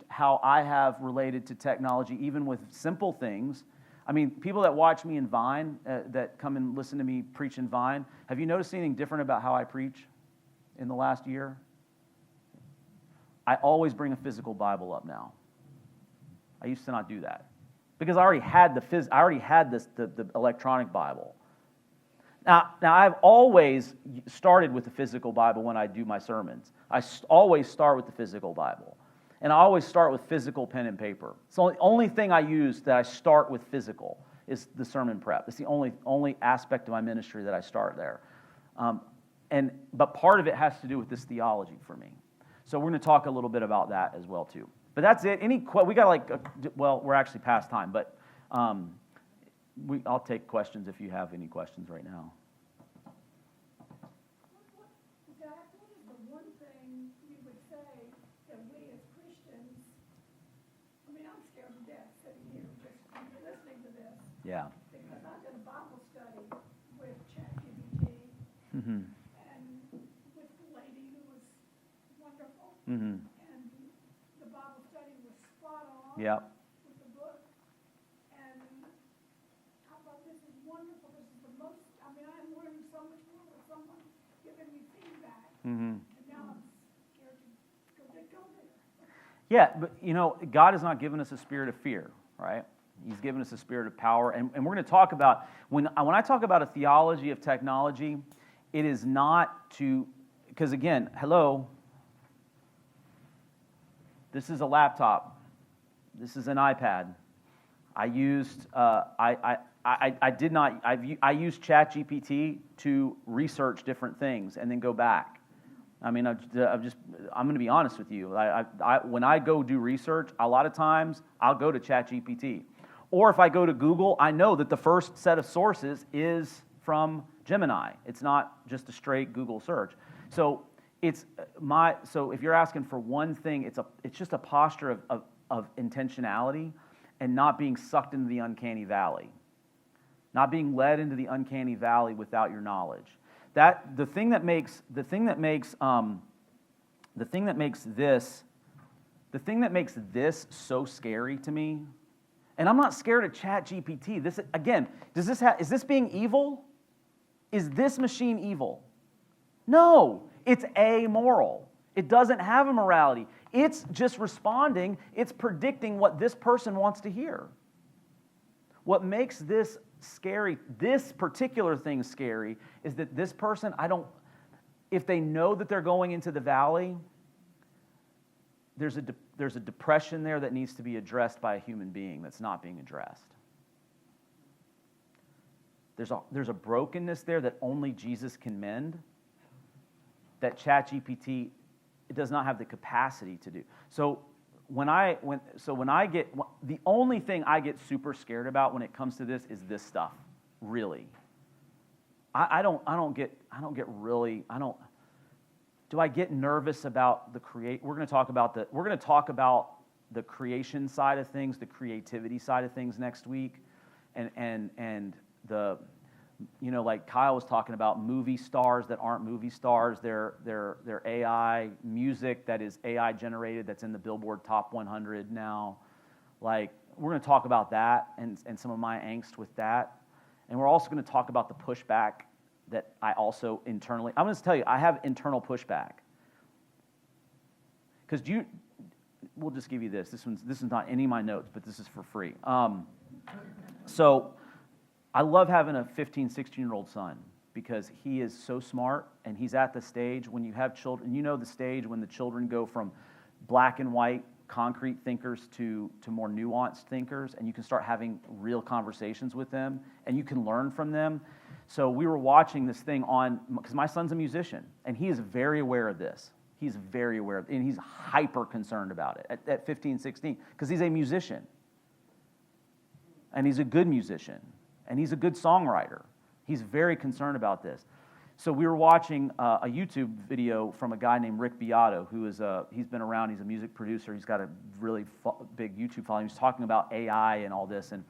how I have related to technology, even with simple things. I mean, people that watch me in Vine, that come and listen to me preach in Vine, have you noticed anything different about how I preach in the last year? I always bring a physical Bible up now. I used to not do that because I already had the electronic Bible. Now I've always started with the physical Bible when I do my sermons. I always start with the physical Bible. And I always start with physical pen and paper. So the only thing I use that I start with physical is the sermon prep. It's the only aspect of my ministry that I start there. But part of it has to do with this theology for me. So we're going to talk a little bit about that as well too. But that's it. We got we're actually past time, but I'll take questions if you have any questions right now. Zach, what is the one thing you would say that we as Christians, I mean, I'm scared to death sitting here just listening to this. Yeah. Because I did a Bible study with ChatGPT Mm-hmm. and with the lady who was wonderful. Mm-hmm. And the Bible study was spot on. Yep. With the book. And I thought, this is wonderful. This is the most, I mean, I am learning so much more with someone giving me feedback. Mm-hmm. And now I'm scared to go there. Yeah, but God has not given us a spirit of fear, right? He's given us a spirit of power. And we're going to talk about, when I talk about a theology of technology, it is not to, because again, hello, this is a laptop. This is an iPad. I used, I used ChatGPT to research different things and then go back. I mean, I'm going to be honest with you. When I go do research, a lot of times I'll go to ChatGPT. Or if I go to Google, I know that the first set of sources is from Gemini. It's not just a straight Google search. So so if you're asking for one thing, it's just a posture of intentionality and not being sucked into the uncanny valley. Not being led into the uncanny valley without your knowledge. The thing that makes this so scary to me, and I'm not scared of ChatGPT. This again, is this being evil? Is this machine evil? No, it's amoral. It doesn't have a morality. It's just responding. It's predicting what this person wants to hear. What makes this scary, this particular thing scary, is that this person, if they know that they're going into the valley, there's a depression there that needs to be addressed by a human being that's not being addressed. There's a brokenness there that only Jesus can mend, that ChatGPT does not have the capacity to do. So the only thing I get super scared about when it comes to this is this stuff, really. Do I get nervous about we're going to talk about the creation side of things, the creativity side of things next week, and the, like Kyle was talking about, movie stars that aren't movie stars, they're AI music that is AI generated that's in the Billboard Top 100 now. Like, we're going to talk about that and some of my angst with that. And we're also going to talk about the pushback that I also internally, I'm going to tell you, I have internal pushback. Because we'll just give you this. This is not any of my notes, but this is for free. So I love having a 15, 16-year-old son because he is so smart, and he's at the stage when you have children. You know the stage when the children go from black and white concrete thinkers to more nuanced thinkers, and you can start having real conversations with them, and you can learn from them. So we were watching this thing because my son's a musician, and he is very aware of this. He's very aware of it, and he's hyper concerned about it at 15, 16, because he's a musician. And he's a good musician, and he's a good songwriter. He's very concerned about this. So we were watching a YouTube video from a guy named Rick Beato, who is he's been around, he's a music producer, he's got a really big YouTube following. He was talking about AI and all this, and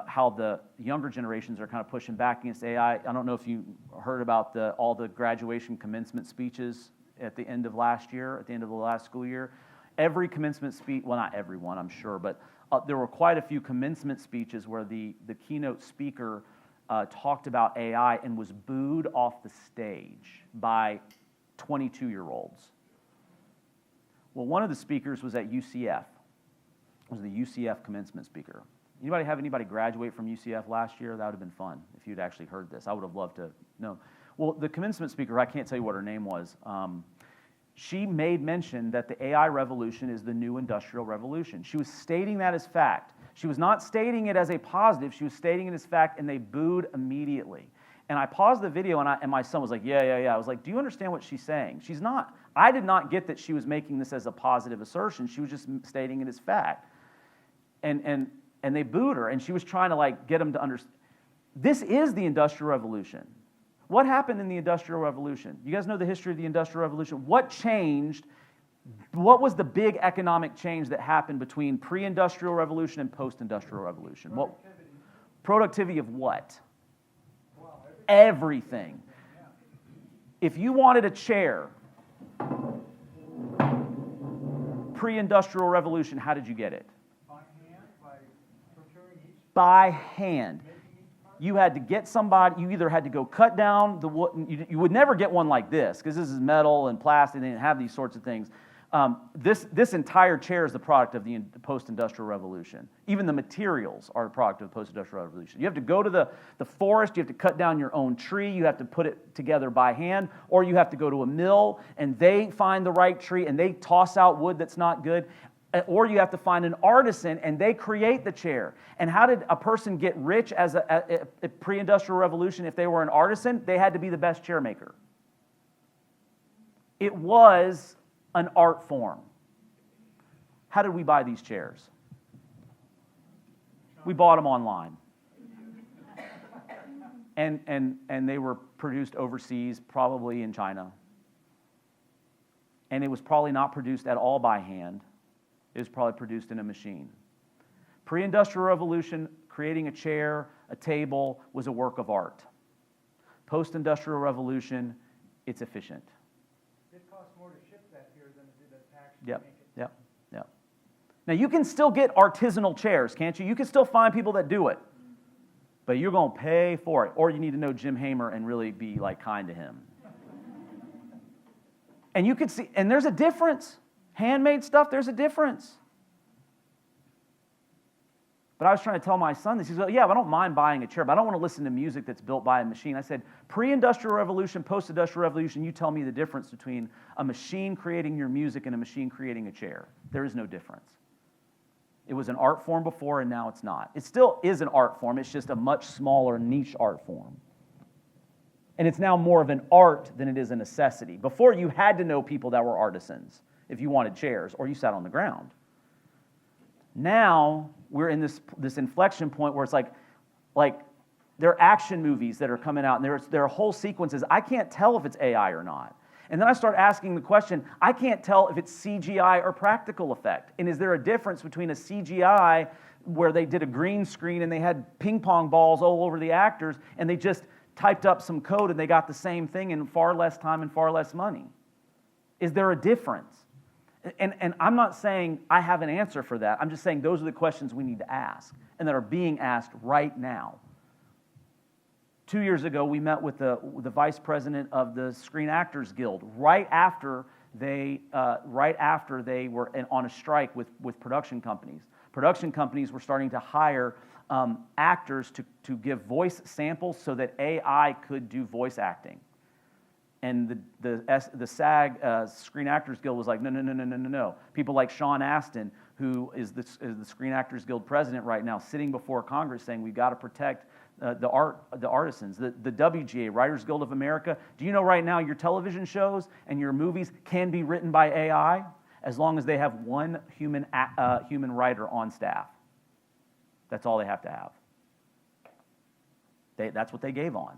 how the younger generations are kind of pushing back against AI. I don't know if you heard about all the graduation commencement speeches at the end of last year, at the end of the last school year. Every commencement speech, well, not everyone, I'm sure, but there were quite a few commencement speeches where the keynote speaker talked about AI and was booed off the stage by 22-year-olds. Well, one of the speakers was at UCF, was the UCF commencement speaker. Anybody have anybody graduate from UCF last year? That would have been fun if you'd actually heard this. I would have loved to know. Well, the commencement speaker, I can't tell you what her name was. She made mention that the AI revolution is the new industrial revolution. She was stating that as fact. She was not stating it as a positive. She was stating it as fact, and they booed immediately. And I paused the video, and my son was like, yeah. I was like, do you understand what she's saying? She's not. I did not get that she was making this as a positive assertion. She was just stating it as fact. And they booed her, and she was trying to like get them to understand. This is the Industrial Revolution. What happened in the Industrial Revolution? You guys know the history of the Industrial Revolution. What changed? What was the big economic change that happened between pre-industrial revolution and post-industrial revolution? Productivity of what? Everything. If you wanted a chair, pre-industrial revolution, how did you get it? By hand. You had to get somebody, you either had to go cut down the wood, you would never get one like this, because this is metal and plastic, they didn't have these sorts of things. This entire chair is the product of the post-industrial revolution. Even the materials are a product of the post-industrial revolution. You have to go to the forest, you have to cut down your own tree, you have to put it together by hand, or you have to go to a mill, and they find the right tree, and they toss out wood that's not good. Or you have to find an artisan, and they create the chair. And how did a person get rich as a pre-industrial revolution if they were an artisan? They had to be the best chair maker. It was an art form. How did we buy these chairs? We bought them online. And they were produced overseas, probably in China. And it was probably not produced at all by hand. It was probably produced in a machine. Pre-industrial revolution, creating a chair, a table, was a work of art. Post-industrial revolution, it's efficient. It costs more to ship that here than it did to actually make it. Yep. Now, you can still get artisanal chairs, can't you? You can still find people that do it. But you're going to pay for it. Or you need to know Jim Hamer and really be like kind to him. And you can see, and there's a difference. Handmade stuff, there's a difference. But I was trying to tell my son this. He said, yeah, I don't mind buying a chair, but I don't want to listen to music that's built by a machine. I said, pre-industrial revolution, post-industrial revolution, you tell me the difference between a machine creating your music and a machine creating a chair. There is no difference. It was an art form before, and now it's not. It still is an art form. It's just a much smaller niche art form. And it's now more of an art than it is a necessity. Before, you had to know people that were artisans if you wanted chairs, or you sat on the ground. Now, we're in this inflection point where it's like there are action movies that are coming out, and there are whole sequences. I can't tell if it's AI or not. And then I start asking the question, I can't tell if it's CGI or practical effect. And is there a difference between a CGI where they did a green screen and they had ping pong balls all over the actors, and they just typed up some code and they got the same thing in far less time and far less money? Is there a difference? And I'm not saying I have an answer for that. I'm just saying those are the questions we need to ask and that are being asked right now. 2 years ago, we met with the vice president of the Screen Actors Guild right after they were on a strike with production companies. Production companies were starting to hire actors to give voice samples so that AI could do voice acting. And the SAG, Screen Actors Guild, was like, no. People like Sean Astin, who is the Screen Actors Guild president right now, sitting before Congress saying we've got to protect the artisans. The WGA, Writers Guild of America, do you know right now your television shows and your movies can be written by AI as long as they have one human writer on staff? That's all they have to have. That's what they gave on.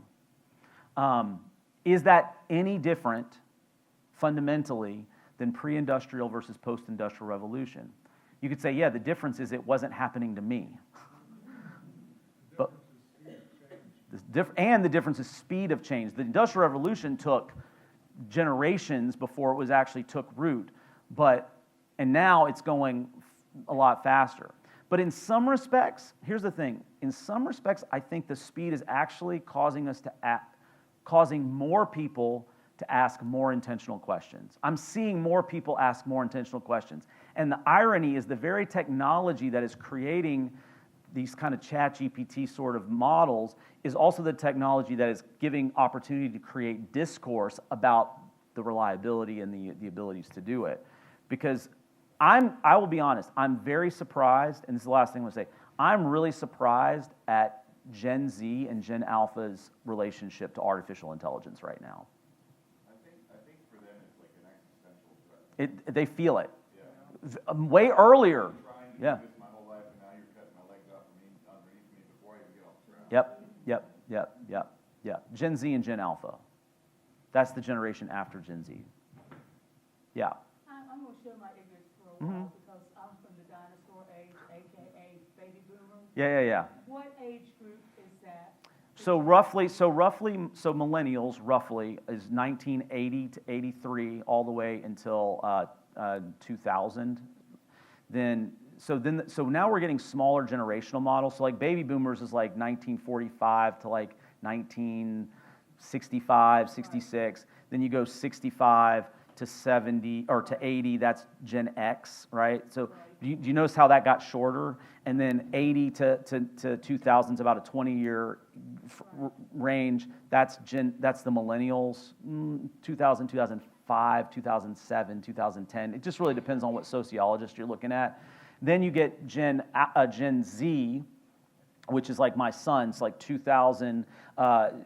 Is that any different fundamentally than pre-industrial versus post-industrial revolution? You could say, yeah, the difference is it wasn't happening to me. But the difference is speed of change. The Industrial Revolution took generations before it actually took root, and now it's going a lot faster. But in some respects, here's the thing. In some respects, I think the speed is actually causing more people to ask more intentional questions. I'm seeing more people ask more intentional questions. And the irony is the very technology that is creating these kind of ChatGPT sort of models is also the technology that is giving opportunity to create discourse about the reliability and the abilities to do it. Because I will be honest, I'm very surprised, and this is the last thing I'm going to say, I'm really surprised at Gen Z and Gen Alpha's relationship to artificial intelligence right now. I think for them it's like an existential threat. They feel it. Yeah. Way earlier. Trying to Yeah. do this my whole life, and now you're cutting my legs off underneath me before I even get off the ground. Yep. Gen Z and Gen Alpha. That's the generation after Gen Z. Yeah. I'm going to show my ignorance for a while because I'm from the dinosaur age, aka baby boomer. Yeah. What age group is that? So millennials roughly is 1980 to 83 all the way until 2000. So now we're getting smaller generational models. So like baby boomers is like 1945 to like 1965, 66. Then you go 65 to 70 or to 80. That's Gen X, right? So do you notice how that got shorter? And then 80 to 2000 is about a 20-year range. That's the millennials. 2000, 2005, 2007, 2010. It just really depends on what sociologist you're looking at. Then you get Gen Z, which is like my son's, like 2000,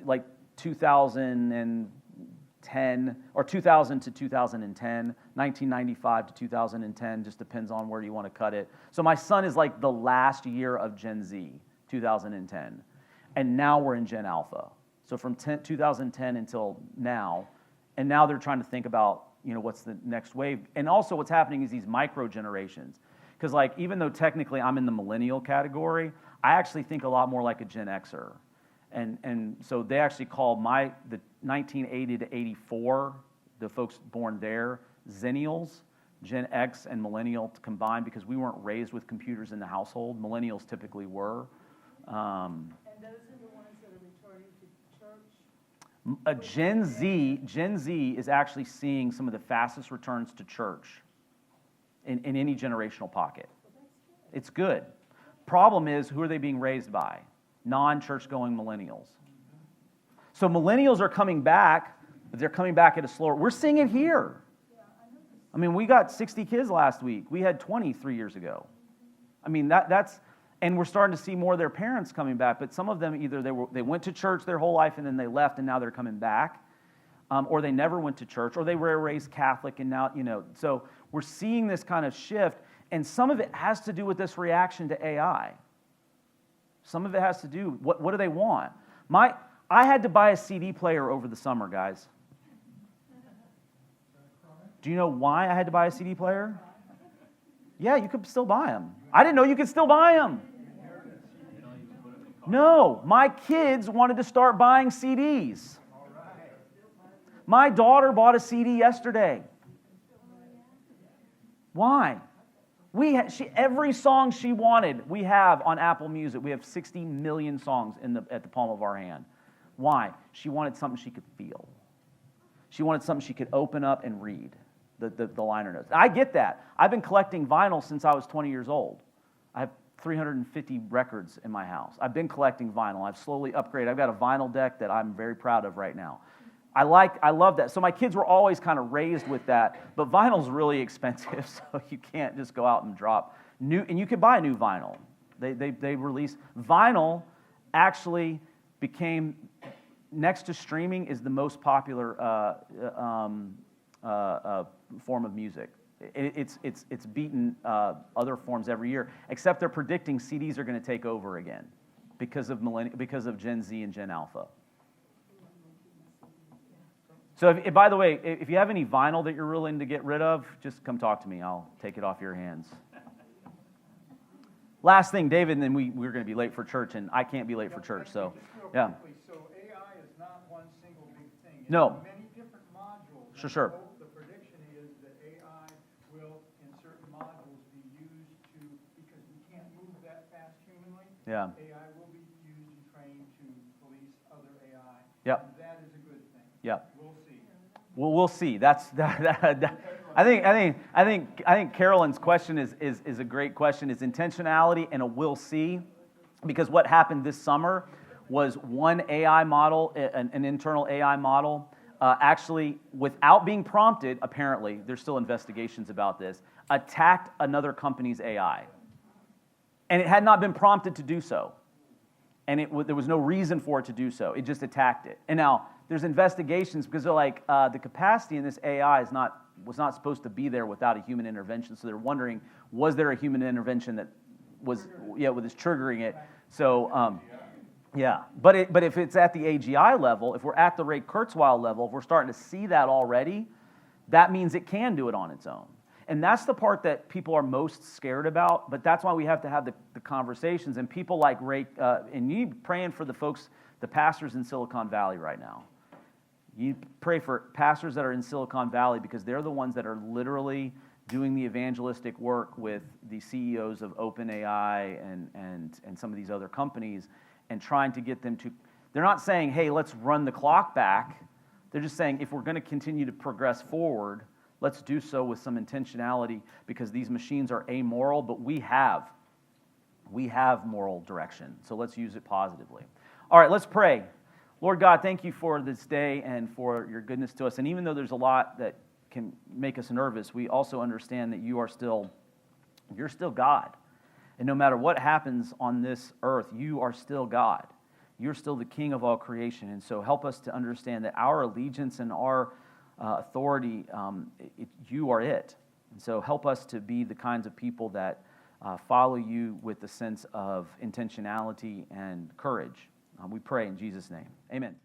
like 2010 or 2000 to 2010, 1995 to 2010. Just depends on where you want to cut it. So my son is like the last year of Gen Z, 2010, and now we're in Gen Alpha. So from 2010 until now, and now they're trying to think about what's the next wave, and also what's happening is these micro generations. Because like even though technically I'm in the millennial category, I actually think a lot more like a Gen Xer. And so they actually call the 1980 to 84, the folks born there, Zennials, Gen X and Millennial combined, because we weren't raised with computers in the household. Millennials typically were. And those are the ones that are returning to church? Gen Z is actually seeing some of the fastest returns to church in any generational pocket. It's good. Problem is, who are they being raised by? Non-church going millennials. So millennials are coming back, but they're coming back at a slower. We're seeing it here. I mean, we got 60 kids last week. We had 20 3 years ago. I mean, that's, and we're starting to see more of their parents coming back, but some of them either they went to church their whole life and then they left and now they're coming back, or they never went to church, or they were raised Catholic and now, so we're seeing this kind of shift, and some of it has to do with this reaction to AI. Some of it has to do, what do they want? I had to buy a CD player over the summer, guys. Do you know why I had to buy a CD player? Yeah, you could still buy them. I didn't know you could still buy them. No, my kids wanted to start buying CDs. My daughter bought a CD yesterday. Why? Every song she wanted, we have on Apple Music. We have 60 million songs at the palm of our hand. Why? She wanted something she could feel. She wanted something she could open up and read, the liner notes. I get that. I've been collecting vinyl since I was 20 years old. I have 350 records in my house. I've been collecting vinyl. I've slowly upgraded. I've got a vinyl deck that I'm very proud of right now. I love that. So my kids were always kind of raised with that, but vinyl's really expensive, so you can't just go out and drop new, and you could buy new vinyl. They release vinyl actually became, next to streaming, is the most popular form of music. It's beaten other forms every year, except they're predicting CDs are going to take over again because of Gen Z and Gen Alpha. So, by the way, if you have any vinyl that you're willing to get rid of, just come talk to me. I'll take it off your hands. Last thing, David, and then we're going to be late for church, and I can't be late for church. So, yeah. So AI is not one single big thing. It's No. many different modules. Sure. The prediction is that AI will, in certain modules, be used because we can't move that fast humanly. Yeah. AI will be used and trained to police other AI. Yep. And that is a good thing. Yep. We'll see. Well, we'll see. I think Carolyn's question is a great question. Is intentionality and a we'll see, because what happened this summer was one AI model, an internal AI model, actually, without being prompted, apparently, there's still investigations about this, attacked another company's AI. And it had not been prompted to do so. And there was no reason for it to do so. It just attacked it. And now, there's investigations because they're like, the capacity in this AI was not supposed to be there without a human intervention. So they're wondering, was there a human intervention that was triggering it? So, yeah. But if it's at the AGI level, if we're at the Ray Kurzweil level, if we're starting to see that already, that means it can do it on its own. And that's the part that people are most scared about, but that's why we have to have the conversations. And people like Ray, and you praying for the folks, the pastors in Silicon Valley right now. You pray for pastors that are in Silicon Valley because they're the ones that are literally doing the evangelistic work with the CEOs of OpenAI and some of these other companies and trying to get them to, they're not saying, hey, let's run the clock back. They're just saying, if we're going to continue to progress forward, let's do so with some intentionality because these machines are amoral, but we have moral direction. So let's use it positively. All right, let's pray. Lord God, thank you for this day and for your goodness to us. And even though there's a lot that can make us nervous, we also understand that you're still God. And no matter what happens on this earth, you are still God. You're still the King of all creation. And so help us to understand that our allegiance and our authority, you are it. And so help us to be the kinds of people that follow you with a sense of intentionality and courage. We pray in Jesus' name. Amen.